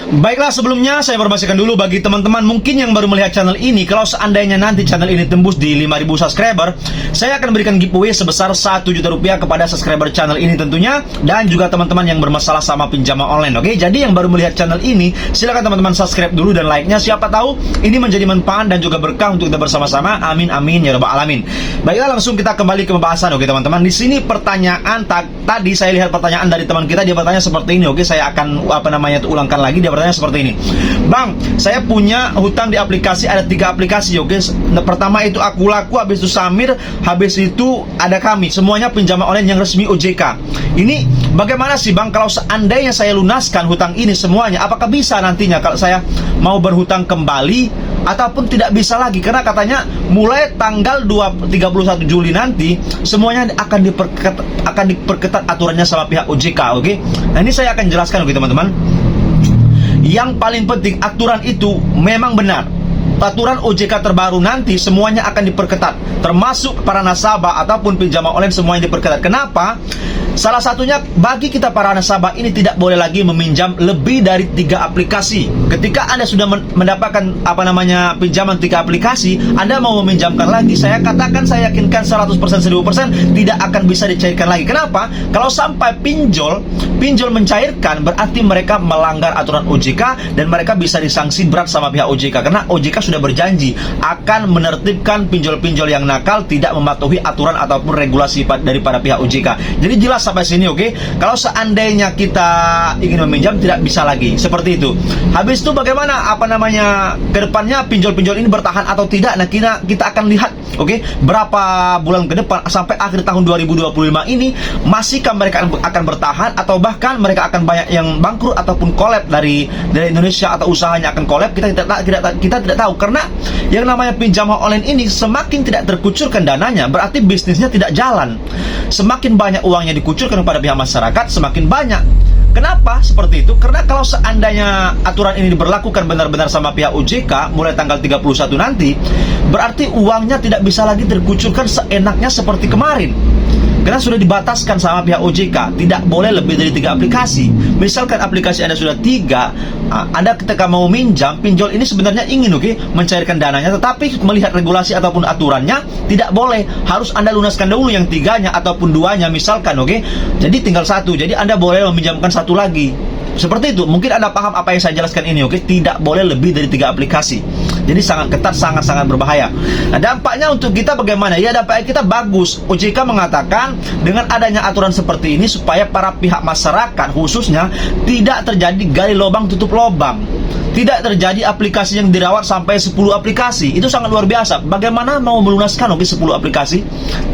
Baiklah, sebelumnya saya informasikan dulu bagi teman-teman mungkin yang baru melihat channel ini, kalau seandainya nanti channel ini tembus di 5.000 subscriber, saya akan berikan giveaway sebesar 1 juta rupiah kepada subscriber channel ini tentunya, dan juga teman-teman yang bermasalah sama pinjaman online. Oke, jadi yang baru melihat channel ini, silakan teman-teman subscribe dulu dan like-nya. Siapa tahu ini menjadi manfaat dan juga berkah untuk kita bersama-sama. Amin amin ya rabbal alamin. Baiklah, langsung kita kembali ke pembahasan. Oke teman-teman, di sini pertanyaan tadi saya lihat pertanyaan dari teman kita, dia bertanya seperti ini. Oke, saya akan ulangkan lagi. Dia bertanya seperti ini. Bang, saya punya hutang di aplikasi, ada 3 aplikasi. Oke, pertama itu Aku Laku, habis itu Samir, habis itu ada Kami. Semuanya pinjaman online yang resmi OJK. Ini bagaimana sih Bang kalau seandainya saya lunaskan hutang ini semuanya? Apakah bisa nantinya kalau saya mau berhutang kembali ataupun tidak bisa lagi? Karena katanya mulai tanggal 31 Juli nanti semuanya akan diperketat aturannya sama pihak OJK. Oke, nah ini saya akan jelaskan. Oke teman-teman, yang paling penting aturan itu memang benar. Aturan OJK terbaru nanti semuanya akan diperketat, termasuk para nasabah ataupun pinjaman online semuanya diperketat. Kenapa? Salah satunya bagi kita para nasabah ini tidak boleh lagi meminjam lebih dari 3 aplikasi. Ketika Anda sudah mendapatkan pinjaman 3 aplikasi, Anda mau meminjamkan lagi, saya katakan, saya yakinkan 100% 1000% tidak akan bisa dicairkan lagi. Kenapa? Kalau sampai pinjol mencairkan, berarti mereka melanggar aturan OJK dan mereka bisa disanksi berat sama pihak OJK, karena OJK sudah berjanji akan menertibkan pinjol-pinjol yang nakal, tidak mematuhi aturan ataupun regulasi daripada pihak OJK. Jadi jelas sampai sini. Oke, kalau seandainya kita ingin meminjam tidak bisa lagi seperti itu. Habis itu bagaimana ke depannya pinjol-pinjol ini bertahan atau tidak? Nah, kita akan lihat. Oke, berapa bulan ke depan sampai akhir tahun 2025 ini, masihkah mereka akan bertahan atau bahkan mereka akan banyak yang bangkrut ataupun collab dari Indonesia, atau usahanya akan collab? Kita tidak tahu, karena yang namanya pinjaman online ini semakin tidak terkucurkan dananya, berarti bisnisnya tidak jalan. Semakin banyak uangnya dikucurkan kepada pihak masyarakat, semakin banyak. Kenapa seperti itu? Karena kalau seandainya aturan ini diberlakukan benar-benar sama pihak OJK mulai tanggal 31 nanti, berarti uangnya tidak bisa lagi terkucurkan seenaknya seperti kemarin. Karena sudah dibataskan sama pihak OJK, tidak boleh lebih dari 3 aplikasi. Misalkan aplikasi Anda sudah 3, Anda ketika mau minjam, pinjol ini sebenarnya ingin mencairkan dananya, tetapi melihat regulasi ataupun aturannya tidak boleh. Harus Anda lunaskan dulu yang 3-nya ataupun 2-nya misalkan. Jadi tinggal 1. Jadi Anda boleh meminjamkan 1 lagi. Seperti itu. Mungkin Anda paham apa yang saya jelaskan ini. Tidak boleh lebih dari 3 aplikasi. Jadi sangat ketat, sangat-sangat berbahaya. Nah, dampaknya untuk kita bagaimana? Ya, dampaknya kita bagus. OJK mengatakan dengan adanya aturan seperti ini supaya para pihak masyarakat khususnya tidak terjadi gali lubang tutup lubang. Tidak terjadi aplikasi yang dirawat sampai 10 aplikasi. Itu sangat luar biasa. Bagaimana mau melunaskan 10 aplikasi?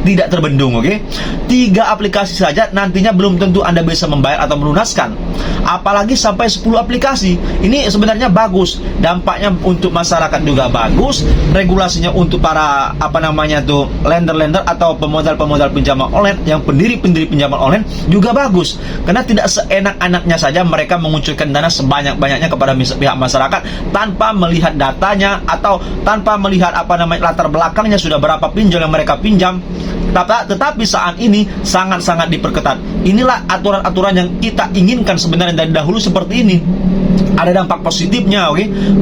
Tidak terbendung. 3 aplikasi saja nantinya belum tentu Anda bisa membayar atau melunaskan, apalagi sampai 10 aplikasi. Ini sebenarnya bagus. Dampaknya untuk masyarakat juga bagus. Regulasinya untuk para lender-lender atau pemodal-pemodal pinjaman online, yang pendiri-pendiri pinjaman online juga bagus. Karena tidak seenak-enaknya saja mereka mengucurkan dana sebanyak-banyaknya kepada pihak masyarakat tanpa melihat datanya atau tanpa melihat latar belakangnya sudah berapa pinjol yang mereka pinjam. Tetapi saat ini sangat-sangat diperketat. Inilah aturan-aturan yang kita inginkan sebenarnya dari dahulu seperti ini. Ada dampak positifnya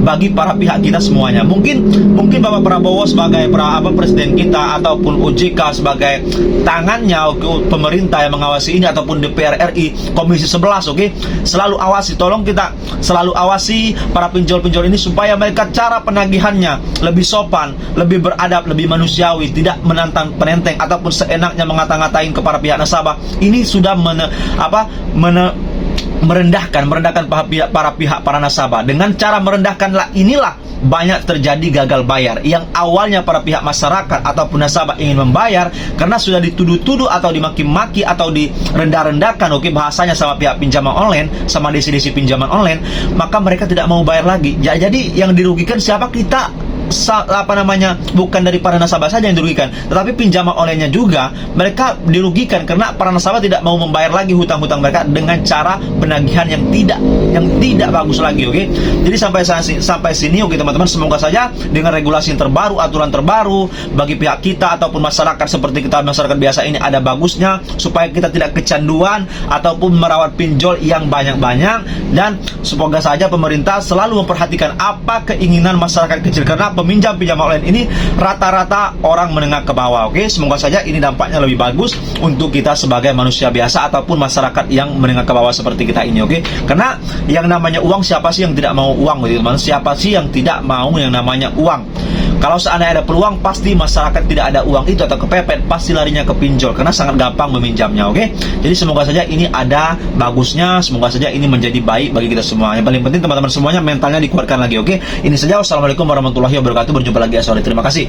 bagi para pihak kita semuanya. Mungkin Bapak Prabowo sebagai presiden kita ataupun OJK sebagai tangannya pemerintah yang mengawasi ini, ataupun DPR RI Komisi 11 selalu awasi. Tolong kita selalu awasi para pinjol-pinjol ini supaya mereka cara penagihannya lebih sopan, lebih beradab, lebih manusiawi, tidak menantang penenteng ataupun seenaknya ngata-ngatain kepada pihak nasabah. Ini sudah merendahkan para nasabah. Dengan cara merendahkanlah inilah banyak terjadi gagal bayar. Yang awalnya para pihak masyarakat ataupun nasabah ingin membayar karena sudah dituduh-tuduh atau dimaki-maki atau direndah-rendahkan bahasanya sama pihak pinjaman online, sama desi-desi pinjaman online, maka mereka tidak mau bayar lagi. Jadi yang dirugikan siapa? Kita bukan dari para nasabah saja yang dirugikan, tetapi pinjaman onlinenya juga mereka dirugikan karena para nasabah tidak mau membayar lagi hutang-hutang mereka dengan cara penagihan yang tidak bagus lagi. Oke. Jadi sampai sini oke teman-teman, semoga saja dengan regulasi yang terbaru, aturan terbaru bagi pihak kita ataupun masyarakat seperti kita masyarakat biasa ini ada bagusnya, supaya kita tidak kecanduan ataupun merawat pinjol yang banyak-banyak. Dan semoga saja pemerintah selalu memperhatikan apa keinginan masyarakat kecil, karena peminjam pinjaman online ini rata-rata orang menengah ke bawah. Oke, semoga saja ini dampaknya lebih bagus untuk kita sebagai manusia biasa ataupun masyarakat yang menengah ke bawah seperti kita ini. Oke, karena yang namanya uang, siapa sih yang tidak mau uang, teman-teman? Siapa sih yang tidak mau yang namanya uang? Kalau seandainya ada peluang, pasti masyarakat tidak ada uang itu atau kepepet, pasti larinya ke pinjol karena sangat gampang meminjamnya. Oke, jadi semoga saja ini ada bagusnya, semoga saja ini menjadi baik bagi kita semua. Yang paling penting teman-teman semuanya mentalnya dikuatkan lagi. Oke, ini saja. Wassalamualaikum warahmatullahi wabarakatuh. Berjumpa lagi esok hari. Terima kasih.